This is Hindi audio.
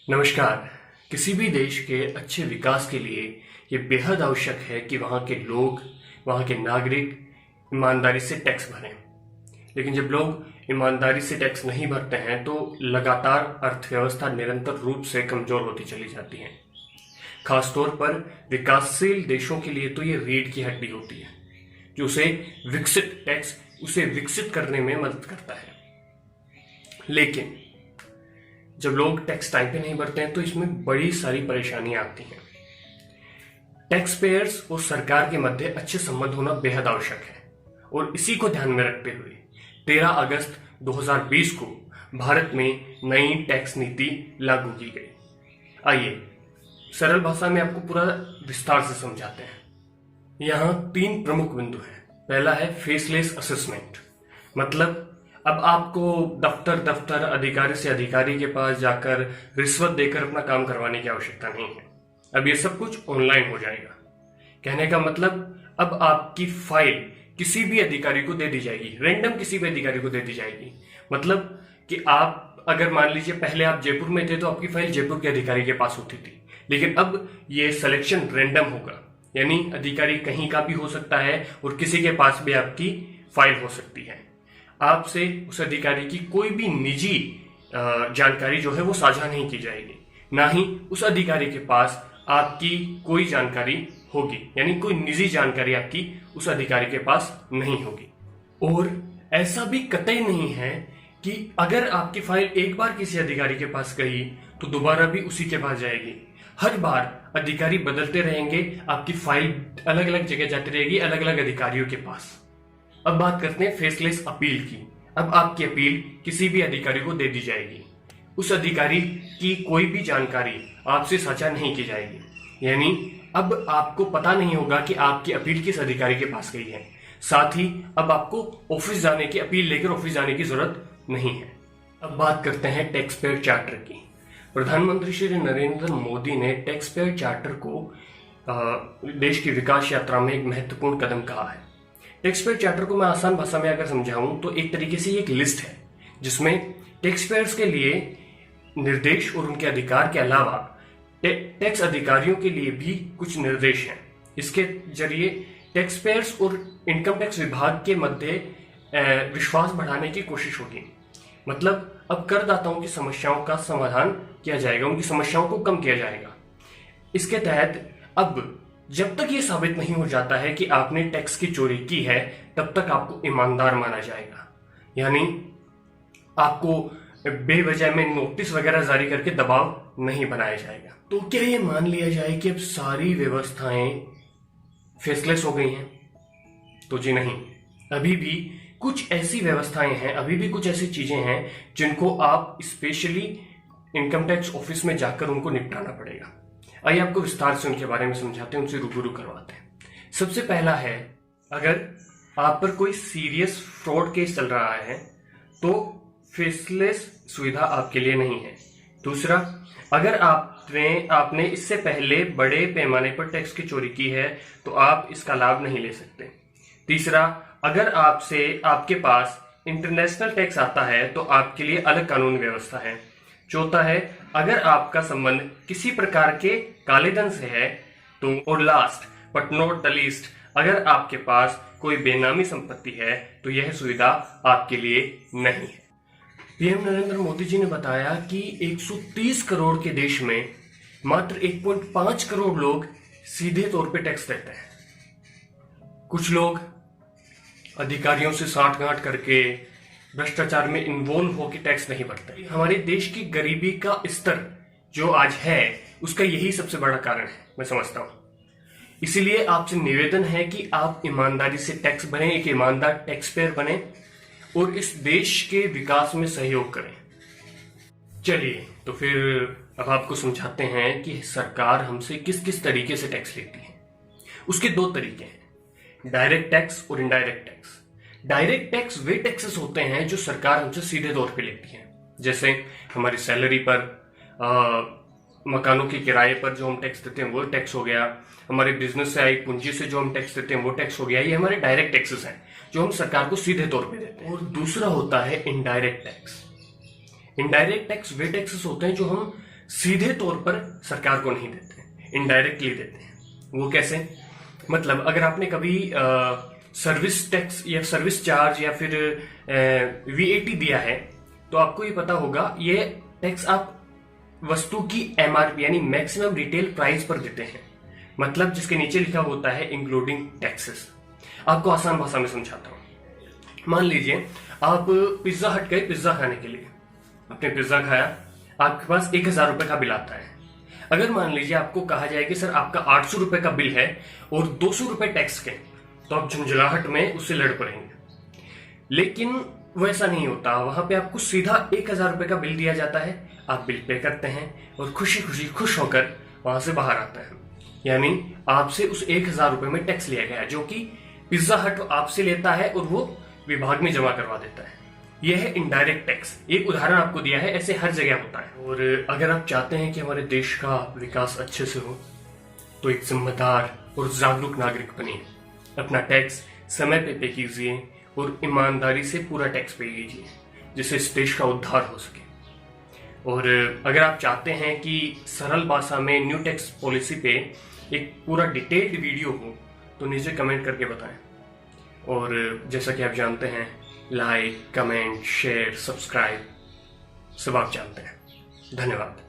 नमस्कार। किसी भी देश के अच्छे विकास के लिए ये बेहद आवश्यक है कि वहाँ के लोग, वहाँ के नागरिक ईमानदारी से टैक्स भरें। लेकिन जब लोग ईमानदारी से टैक्स नहीं भरते हैं तो लगातार अर्थव्यवस्था निरंतर रूप से कमजोर होती चली जाती है। खासतौर पर विकासशील देशों के लिए तो ये रीढ़ की हड्डी होती है जो उसे विकसित करने में मदद करता है। लेकिन जब लोग टैक्स टाइम पे नहीं भरते हैं तो इसमें बड़ी सारी परेशानियां आती हैं। टैक्स पेयर्स और सरकार के मध्य अच्छे संबंध होना बेहद आवश्यक है और इसी को ध्यान में रखते हुए 13 अगस्त 2020 को भारत में नई टैक्स नीति लागू की गई। आइए सरल भाषा में आपको पूरा विस्तार से समझाते हैं। यहाँ 3 प्रमुख बिंदु हैं। पहला है फेसलेस असेसमेंट, मतलब अब आपको दफ्तर अधिकारी से अधिकारी के पास जाकर रिश्वत देकर अपना काम करवाने की आवश्यकता नहीं है। अब ये सब कुछ ऑनलाइन हो जाएगा। कहने का मतलब अब आपकी फाइल किसी भी अधिकारी को दे दी जाएगी, रैंडम किसी भी अधिकारी को दे दी जाएगी। मतलब कि आप अगर मान लीजिए पहले आप जयपुर में थे तो आपकी फाइल जयपुर के अधिकारी के पास होती थी, लेकिन अब ये सिलेक्शन रैंडम होगा, यानी अधिकारी कहीं का भी हो सकता है और किसी के पास भी आपकी फाइल हो सकती है। आपसे उस अधिकारी की कोई भी निजी जानकारी जो है वो साझा नहीं की जाएगी, ना ही उस अधिकारी के पास आपकी कोई जानकारी होगी, यानी कोई निजी जानकारी आपकी उस अधिकारी के पास नहीं होगी। और ऐसा भी कतई नहीं है कि अगर आपकी फाइल एक बार किसी अधिकारी के पास गई तो दोबारा भी उसी के पास जाएगी। हर बार अधिकारी बदलते रहेंगे, आपकी फाइल अलग अलग जगह जाती रहेगी, अलग अलग अधिकारियों के पास। अब बात करते हैं फेसलेस अपील की। अब आपकी अपील किसी भी अधिकारी को दे दी जाएगी। उस अधिकारी की कोई भी जानकारी आपसे साझा नहीं की जाएगी, यानी अब आपको पता नहीं होगा कि आपकी अपील किस अधिकारी के पास गई है। साथ ही अब आपको ऑफिस जाने की, अपील लेकर ऑफिस जाने की जरूरत नहीं है। अब बात करते हैं टैक्स पेयर चार्टर की। प्रधानमंत्री श्री नरेंद्र मोदी ने टैक्स पेयर चार्टर को देश की विकास यात्रा में एक महत्वपूर्ण कदम कहा है। टैक्स पेयर चार्टर को मैं आसान भाषा में अगर समझाऊं तो एक तरीके से एक लिस्ट है जिसमें टैक्स पेयर्स के लिए निर्देश और उनके अधिकार के अलावा टैक्स अधिकारियों के लिए भी कुछ निर्देश हैं। इसके जरिए टैक्स पेयर्स और इनकम टैक्स विभाग के मध्य विश्वास बढ़ाने की कोशिश होगी। मतलब अब करदाताओं की समस्याओं का समाधान किया जाएगा, उनकी समस्याओं को कम किया जाएगा। इसके तहत अब जब तक ये साबित नहीं हो जाता है कि आपने टैक्स की चोरी की है तब तक आपको ईमानदार माना जाएगा, यानी आपको बेवजह में नोटिस वगैरह जारी करके दबाव नहीं बनाया जाएगा। तो क्या ये मान लिया जाए कि अब सारी व्यवस्थाएं फेसलेस हो गई हैं? तो जी नहीं, अभी भी कुछ ऐसी व्यवस्थाएं हैं, अभी भी कुछ ऐसी चीजें हैं जिनको आप स्पेशली इनकम टैक्स ऑफिस में जाकर उनको निपटाना पड़ेगा। आइए आपको विस्तार से उनके बारे में समझाते हैं, उनसे रूबरू करवाते हैं। सबसे पहला है, अगर आप पर कोई सीरियस फ्रॉड केस चल रहा है तो फेसलेस सुविधा आपके लिए नहीं है। दूसरा, अगर आपने इससे पहले बड़े पैमाने पर टैक्स की चोरी की है तो आप इसका लाभ नहीं ले सकते। तीसरा, अगर आपके पास इंटरनेशनल टैक्स आता है तो आपके लिए अलग कानून व्यवस्था है। चौथा है, अगर आपका संबंध किसी प्रकार के काले धन से है तो, और last but not the least, अगर आपके पास कोई बेनामी संपत्ति है तो यह सुविधा आपके लिए नहीं है। पीएम नरेंद्र मोदी जी ने बताया कि 130 करोड़ के देश में मात्र 1.5 करोड़ लोग सीधे तौर पे टैक्स देते हैं। कुछ लोग अधिकारियों से साठगांठ करके भ्रष्टाचार में इन्वॉल्व होकर टैक्स नहीं भरते। हमारे देश की गरीबी का स्तर जो आज है उसका यही सबसे बड़ा कारण है, मैं समझता हूं। इसीलिए आपसे निवेदन है कि आप ईमानदारी से टैक्स भरें, एक ईमानदार टैक्स पेयर बने और इस देश के विकास में सहयोग करें। चलिए तो फिर अब आपको समझाते हैं कि सरकार हमसे किस किस तरीके से टैक्स लेती है। उसके 2 तरीके हैं, डायरेक्ट टैक्स और इनडायरेक्ट टैक्स। डायरेक्ट टैक्स वे टैक्सेस होते हैं जो सरकार हमसे सीधे तौर पे लेती है, जैसे हमारी सैलरी पर, मकानों के किराए पर जो हम टैक्स देते हैं वो टैक्स हो गया, हमारे बिजनेस से आई पूंजी से जो हम टैक्स देते हैं वो टैक्स हो गया। ये हमारे डायरेक्ट टैक्सेस हैं जो हम सरकार को सीधे तौर पे देते हैं। और दूसरा होता है इनडायरेक्ट टैक्स। इनडायरेक्ट टैक्स वे टैक्सेस होते हैं जो हम सीधे तौर पर सरकार को नहीं देते, इनडायरेक्टली देते हैं। वो कैसे? मतलब अगर आपने कभी सर्विस टैक्स या सर्विस चार्ज या फिर वीएटी दिया है तो आपको ये पता होगा, ये टैक्स आप वस्तु की एमआरपी यानी मैक्सिमम रिटेल प्राइस पर देते हैं, मतलब जिसके नीचे लिखा होता है इंक्लूडिंग टैक्सेस। आपको आसान भाषा में समझाता हूं। मान लीजिए आप पिज्जा हट गए पिज्जा खाने के लिए, आपने पिज्जा खाया, आपके पास 1000 रुपए का बिल आता है। अगर मान लीजिए आपको कहा जाए कि सर आपका 800 रुपए का बिल है और 200 रुपए टैक्स के, तो आप झुंझलाहट में उससे लड़ पड़ेंगे। लेकिन वैसा नहीं होता, वहां पे आपको सीधा 1000 रुपए का बिल दिया जाता है, आप बिल पे करते हैं और खुश होकर वहां से बाहर आते हैं। यानी आपसे उस 1000 रुपए में टैक्स लिया गया है, जो कि पिज्जा हट आपसे लेता है और वो विभाग में जमा करवा देता है। यह है इनडायरेक्ट टैक्स। एक उदाहरण आपको दिया है, ऐसे हर जगह होता है। और अगर आप चाहते हैं कि हमारे देश का विकास अच्छे से हो तो एक जिम्मेदार और जागरूक नागरिक बनिए, अपना टैक्स समय पे कीजिए और ईमानदारी से पूरा टैक्स पे कीजिए, जिससे इस देश का उद्धार हो सके। और अगर आप चाहते हैं कि सरल भाषा में न्यू टैक्स पॉलिसी पे एक पूरा डिटेल्ड वीडियो हो तो नीचे कमेंट करके बताएं। और जैसा कि आप जानते हैं, लाइक, कमेंट, शेयर, सब्सक्राइब सब आप जानते हैं। धन्यवाद।